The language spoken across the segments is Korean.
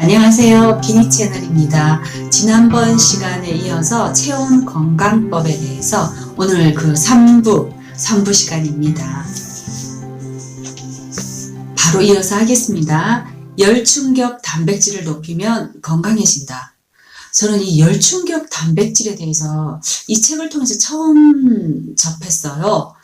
안녕하세요. 비니 채널입니다. 지난번 시간에 이어서 체온 건강법에 대해서 오늘 그 3부 시간입니다. 바로 이어서 하겠습니다. 열충격 단백질을 높이면 건강해진다. 저는 이 열충격 단백질에 대해서 이 책을 통해서 처음 접했어요.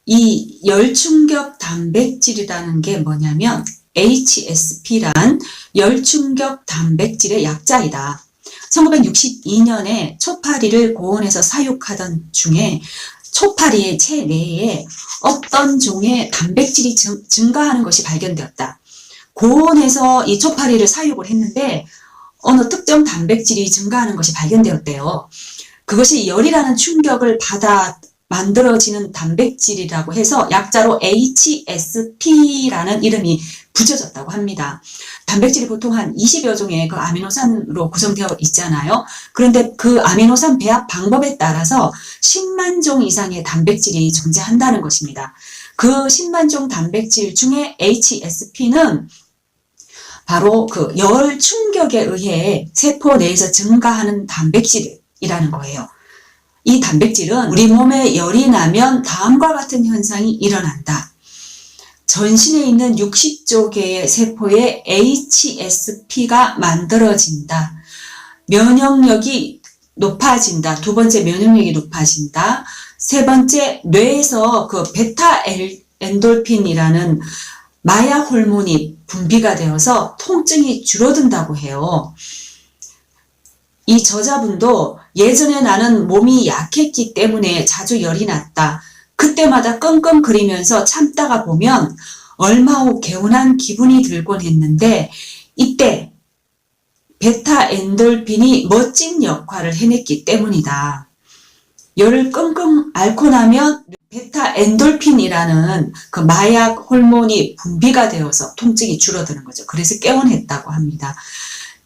이 열충격 단백질이라는 게 뭐냐면 HSP란 열충격 단백질의 약자이다. 1962년에 초파리를 고온에서 사육하던 중에 초파리의 체내에 어떤 종의 단백질이 증가하는 것이 발견되었다. 고온에서 이 초파리를 사육을 했는데 어느 특정 단백질이 증가하는 것이 발견되었대요. 그것이 열이라는 충격을 받아 만들어지는 단백질이라고 해서 약자로 HSP라는 이름이 붙여졌다고 합니다. 단백질이 보통 한 20여 종의 그 아미노산으로 구성되어 있잖아요. 그런데 그 아미노산 배합 방법에 따라서 10만 종 이상의 단백질이 존재한다는 것입니다. 그 10만 종 단백질 중에 HSP는 바로 그 열 충격에 의해 세포 내에서 증가하는 단백질이라는 거예요. 이 단백질은 우리 몸에 열이 나면 다음과 같은 현상이 일어난다. 전신에 있는 60조 개의 세포에 HSP가 만들어진다. 면역력이 높아진다. 두 번째, 면역력이 높아진다. 세 번째, 뇌에서 그 베타 엔돌핀이라는 마약 호르몬이 분비가 되어서 통증이 줄어든다고 해요. 이 저자분도 예전에 나는 몸이 약했기 때문에 자주 열이 났다. 그때마다 끙끙거리면서 참다가 보면 얼마 후 개운한 기분이 들곤 했는데 이때 베타 엔돌핀이 멋진 역할을 해냈기 때문이다. 열을 끙끙 앓고 나면 베타 엔돌핀이라는 그 마약 호르몬이 분비가 되어서 통증이 줄어드는 거죠. 그래서 개운했다고 합니다.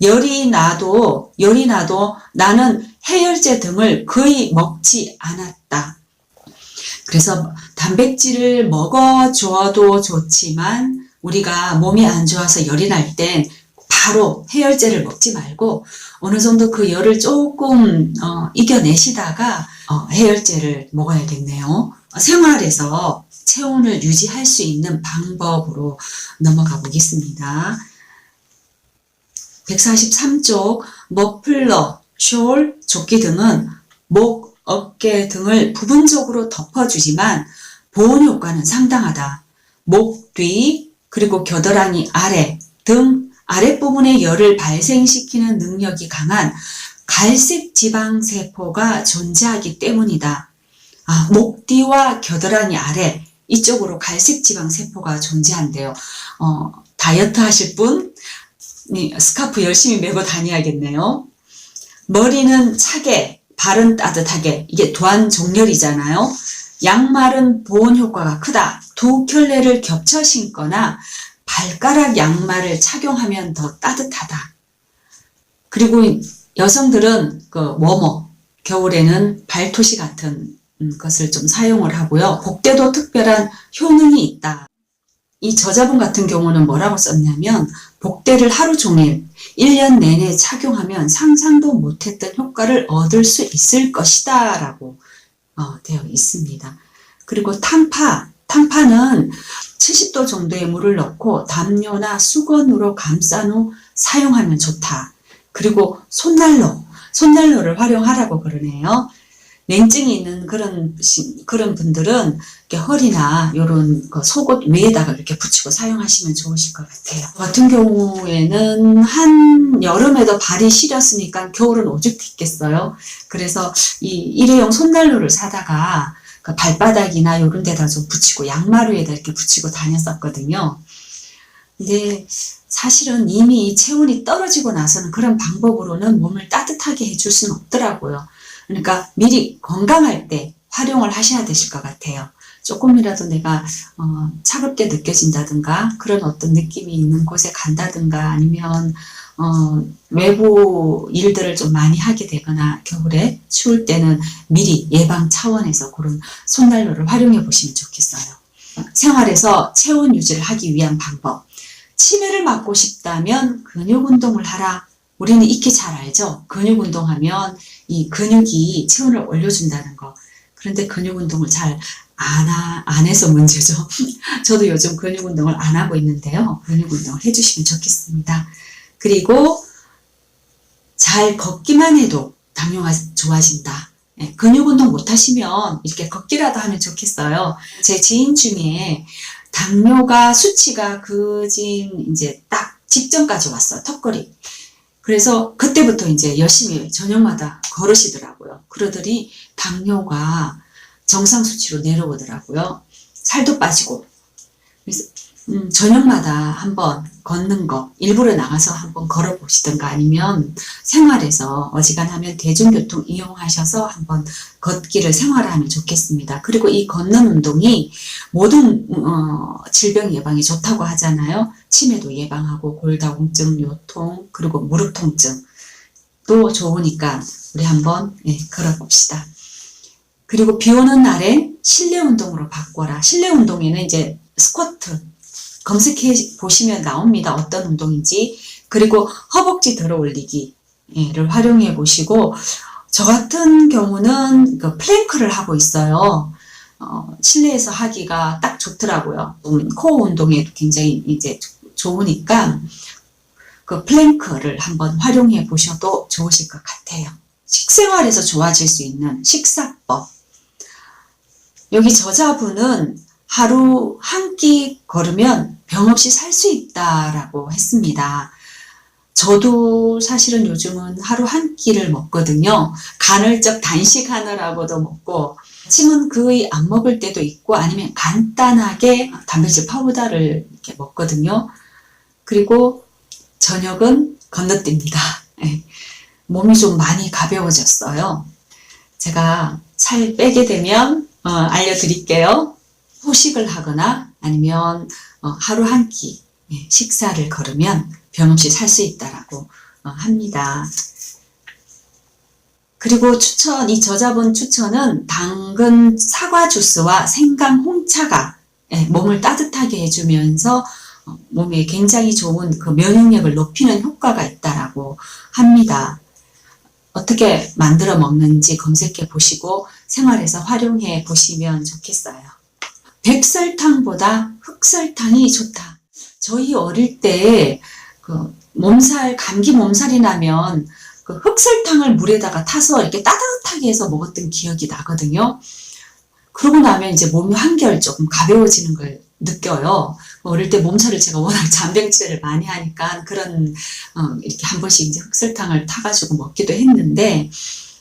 열이 나도 나는 해열제 등을 거의 먹지 않았다. 그래서 단백질을 먹어줘도 좋지만 우리가 몸이 안 좋아서 열이 날 땐 바로 해열제를 먹지 말고 어느 정도 그 열을 조금 이겨내시다가 해열제를 먹어야겠네요. 생활에서 체온을 유지할 수 있는 방법으로 넘어가 보겠습니다. 143쪽 머플러, 숄, 조끼 등은 목, 어깨 등을 부분적으로 덮어주지만 보온 효과는 상당하다. 목 뒤 그리고 겨드랑이 아래 등 아랫부분에 열을 발생시키는 능력이 강한 갈색 지방세포가 존재하기 때문이다. 목 뒤와 겨드랑이 아래 이쪽으로 갈색 지방세포가 존재한대요. 다이어트 하실 분 스카프 열심히 메고 다녀야겠네요. 머리는 차게, 발은 따뜻하게. 이게 도안종렬이잖아요. 양말은 보온 효과가 크다. 두 켤레를 겹쳐 신거나 발가락 양말을 착용하면 더 따뜻하다. 그리고 여성들은 그 워머, 겨울에는 발토시 같은 것을 좀 사용을 하고요. 복대도 특별한 효능이 있다. 이 저자분 같은 경우는 뭐라고 썼냐면 복대를 하루 종일 1년 내내 착용하면 상상도 못했던 효과를 얻을 수 있을 것이다 라고 되어 있습니다. 그리고 탕파는 70도 정도의 물을 넣고 담요나 수건으로 감싼 후 사용하면 좋다. 그리고 손난로를 활용하라고 그러네요. 냉증이 있는 그런 분들은 이렇게 허리나 이런 속옷 위에다가 이렇게 붙이고 사용하시면 좋으실 것 같아요. 같은 경우에는 한 여름에도 발이 시렸으니까 겨울은 오죽 겠어요. 그래서 이 일회용 손난로를 사다가 그 발바닥이나 이런 데다 좀 붙이고 양말 위에다 이렇게 붙이고 다녔었거든요. 근데 사실은 이미 체온이 떨어지고 나서는 그런 방법으로는 몸을 따뜻하게 해줄 수는 없더라고요. 그러니까 미리 건강할 때 활용을 하셔야 되실 것 같아요. 조금이라도 내가 차갑게 느껴진다든가 그런 어떤 느낌이 있는 곳에 간다든가 아니면 외부 일들을 좀 많이 하게 되거나 겨울에 추울 때는 미리 예방 차원에서 그런 손난로를 활용해 보시면 좋겠어요. 생활에서 체온 유지를 하기 위한 방법. 치매를 막고 싶다면 근육 운동을 하라. 우리는 익히 잘 알죠? 근육 운동하면 이 근육이 체온을 올려준다는 거. 그런데 근육 운동을 잘 안 해서 문제죠. 저도 요즘 근육 운동을 안 하고 있는데요. 근육 운동을 해주시면 좋겠습니다. 그리고 잘 걷기만 해도 당뇨가 좋아진다. 네, 근육 운동 못 하시면 이렇게 걷기라도 하면 좋겠어요. 제 지인 중에 당뇨가 수치가 그진 이제 딱 직전까지 왔어요. 턱걸이. 그래서 그때부터 이제 열심히 저녁마다 걸으시더라고요. 그러더니 당뇨가 정상 수치로 내려오더라고요. 살도 빠지고. 그래서 저녁마다 한번 걷는 거 일부러 나가서 한번 걸어보시든가 아니면 생활에서 어지간하면 대중교통 이용하셔서 한번 걷기를 생활하면 좋겠습니다. 그리고 이 걷는 운동이 모든 질병 예방에 좋다고 하잖아요. 치매도 예방하고 골다공증, 요통, 그리고 무릎 통증도 좋으니까 우리 한번 걸어봅시다. 그리고 비 오는 날에 실내 운동으로 바꿔라. 실내 운동에는 이제 스쿼트 검색해 보시면 나옵니다. 어떤 운동인지. 그리고 허벅지 들어 올리기를 활용해 보시고, 저 같은 경우는 그 플랭크를 하고 있어요. 실내에서 하기가 딱 좋더라고요. 코어 운동에 굉장히 이제 좋으니까 그 플랭크를 한번 활용해 보셔도 좋으실 것 같아요. 식생활에서 좋아질 수 있는 식사법. 여기 저자분은 하루 한 끼 걸으면 병 없이 살 수 있다라고 했습니다. 저도 사실은 요즘은 하루 한 끼를 먹거든요. 간헐적 단식하느라고도 먹고, 아침은 거의 안 먹을 때도 있고 아니면 간단하게 단백질 파우더를 이렇게 먹거든요. 그리고 저녁은 건너뜁니다. 몸이 좀 많이 가벼워졌어요. 제가 살 빼게 되면 알려드릴게요. 후식을 하거나 아니면 하루 한 끼 식사를 걸으면 병 없이 살 수 있다라고 합니다. 그리고 이 저자분 추천은 당근 사과 주스와 생강 홍차가 몸을 따뜻하게 해주면서 몸에 굉장히 좋은 그 면역력을 높이는 효과가 있다라고 합니다. 어떻게 만들어 먹는지 검색해 보시고 생활에서 활용해 보시면 좋겠어요. 백설탕보다 흑설탕이 좋다. 저희 어릴 때 그 감기 몸살이 나면 그 흑설탕을 물에다가 타서 이렇게 따뜻하게 해서 먹었던 기억이 나거든요. 그러고 나면 이제 몸이 한결 조금 가벼워지는 걸 느껴요. 어릴 때 몸살을 제가 워낙 잔병치레를 많이 하니까 그런 이렇게 한 번씩 이제 흑설탕을 타가지고 먹기도 했는데,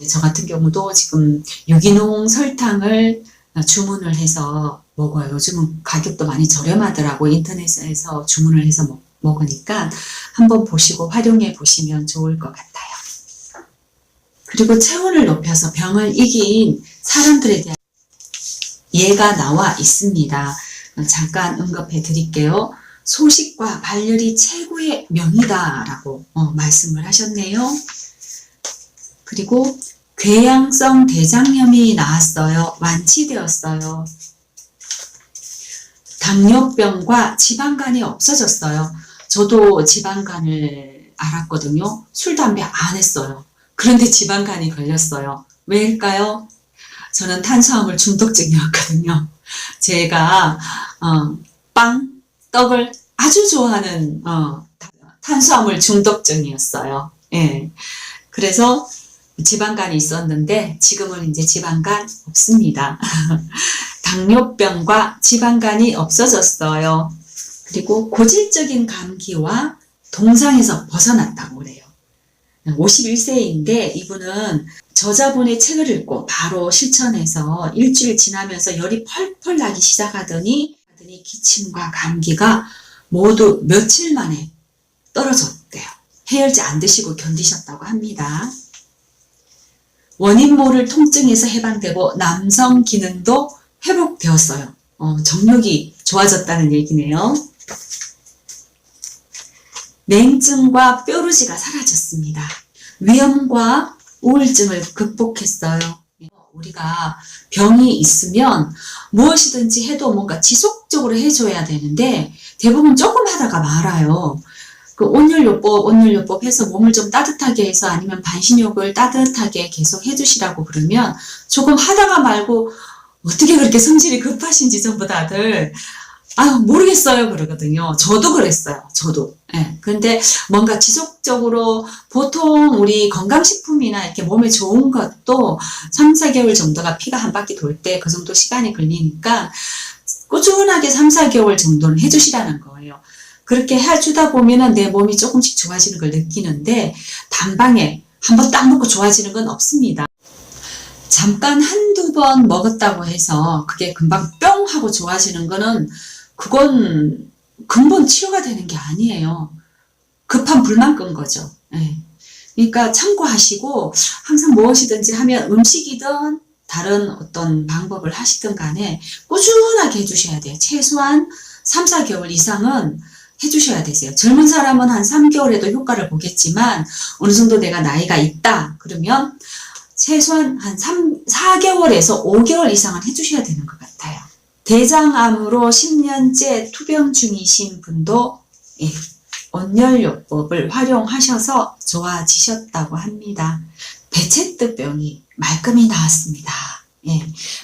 저 같은 경우도 지금 유기농 설탕을 주문을 해서 먹어요. 요즘은 가격도 많이 저렴하더라고. 인터넷에서 주문을 해서 먹으니까 한번 보시고 활용해 보시면 좋을 것 같아요. 그리고 체온을 높여서 병을 이긴 사람들에 대한 예가 나와 있습니다. 잠깐 언급해 드릴게요. 소식과 발열이 최고의 명이다라고 말씀을 하셨네요. 그리고 궤양성 대장염이 나왔어요. 완치되었어요. 당뇨병과 지방간이 없어졌어요. 저도 지방간을 앓았거든요. 술, 담배 안 했어요. 그런데 지방간이 걸렸어요. 왜일까요? 저는 탄수화물 중독증이었거든요. 제가 빵, 떡을 아주 좋아하는 탄수화물 중독증이었어요. 예. 그래서 지방간이 있었는데 지금은 이제 지방간 없습니다. 당뇨병과 지방간이 없어졌어요. 그리고 고질적인 감기와 동상에서 벗어났다고 그래요. 51세인데 이분은 저자분의 책을 읽고 바로 실천해서 일주일 지나면서 열이 펄펄 나기 시작하더니 기침과 감기가 모두 며칠 만에 떨어졌대요. 해열제 안 드시고 견디셨다고 합니다. 원인 모를 통증에서 해방되고 남성 기능도 회복되었어요. 정력이 좋아졌다는 얘기네요. 냉증과 뾰루지가 사라졌습니다. 위염과 우울증을 극복했어요. 우리가 병이 있으면 무엇이든지 해도 뭔가 지속적으로 해줘야 되는데 대부분 조금 하다가 말아요. 그 온열요법 해서 몸을 좀 따뜻하게 해서 아니면 반신욕을 따뜻하게 계속 해주시라고 그러면 조금 하다가 말고 어떻게 그렇게 성질이 급하신지 전부 다들 모르겠어요 그러거든요. 저도 그랬어요. 저도. 예. 근데 뭔가 지속적으로 보통 우리 건강식품이나 이렇게 몸에 좋은 것도 3, 4개월 정도가 피가 한 바퀴 돌 때 그 정도 시간이 걸리니까 꾸준하게 3, 4개월 정도는 해주시라는 거예요. 그렇게 해주다 보면은 내 몸이 조금씩 좋아지는 걸 느끼는데 단방에 한번 딱 먹고 좋아지는 건 없습니다. 잠깐 한두 번 먹었다고 해서 그게 금방 뿅 하고 좋아지는 거는 그건 근본 치료가 되는 게 아니에요. 급한 불만 끈 거죠. 예. 그러니까 참고하시고 항상 무엇이든지 하면 음식이든 다른 어떤 방법을 하시든 간에 꾸준하게 해주셔야 돼요. 최소한 3, 4개월 이상은 해주셔야 되세요. 젊은 사람은 한 3개월에도 효과를 보겠지만 어느 정도 내가 나이가 있다 그러면 최소한 한 4개월에서 5개월 이상은 해주셔야 되는 것 같아요. 대장암으로 10년째 투병 중이신 분도 온열요법을 활용하셔서 좋아지셨다고 합니다. 배체뜨병이 말끔히 나았습니다.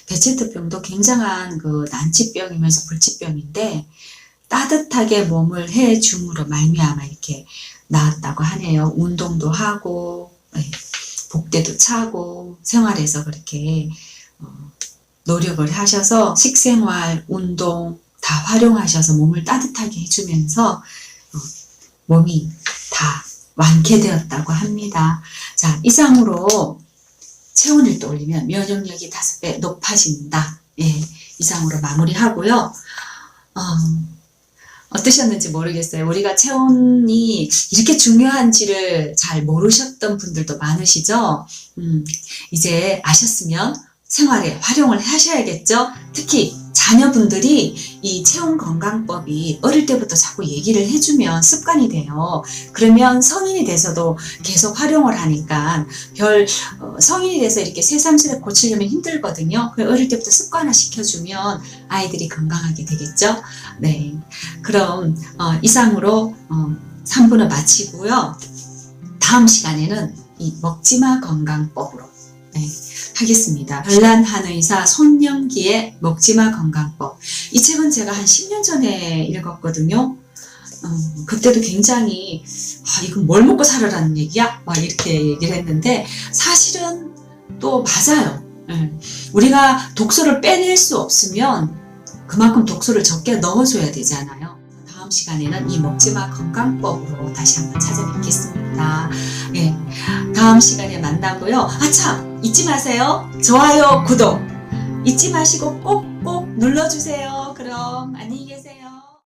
배체뜨병도 굉장한 그 난치병이면서 불치병인데 따뜻하게 몸을 해줌으로 말미암아 이렇게 나았다고 하네요. 운동도 하고 복대도 차고 생활에서 그렇게 노력을 하셔서 식생활, 운동 다 활용하셔서 몸을 따뜻하게 해주면서 몸이 다 완쾌되었다고 합니다. 자, 이상으로 체온을 또 올리면 면역력이 5배 높아진다. 이상으로 마무리하고요. 어떠셨는지 모르겠어요. 우리가 체온이 이렇게 중요한지를 잘 모르셨던 분들도 많으시죠? 이제 아셨으면 생활에 활용을 하셔야겠죠? 특히 자녀분들이 이 체온건강법이 어릴 때부터 자꾸 얘기를 해주면 습관이 돼요. 그러면 성인이 돼서도 계속 활용을 하니까 성인이 돼서 이렇게 새삼스레 고치려면 힘들거든요. 어릴 때부터 습관화 시켜주면 아이들이 건강하게 되겠죠? 네. 그럼 이상으로 3부는 마치고요. 다음 시간에는 이 먹지마 건강법으로 하겠습니다. 별난 한의사 손영기의 먹지마 건강법. 이 책은 제가 한 10년 전에 읽었거든요. 그때도 굉장히 이건 뭘 먹고 살아라는 얘기야? 막 이렇게 얘기를 했는데 사실은 또 맞아요. 우리가 독소를 빼낼 수 없으면 그만큼 독소를 적게 넣어줘야 되잖아요. 다음 시간에는 이 먹지마 건강법으로 다시 한번 찾아뵙겠습니다. 다음 시간에 만나고요. 참! 잊지 마세요. 좋아요, 구독 잊지 마시고 꼭꼭 눌러주세요. 그럼 안녕히 계세요.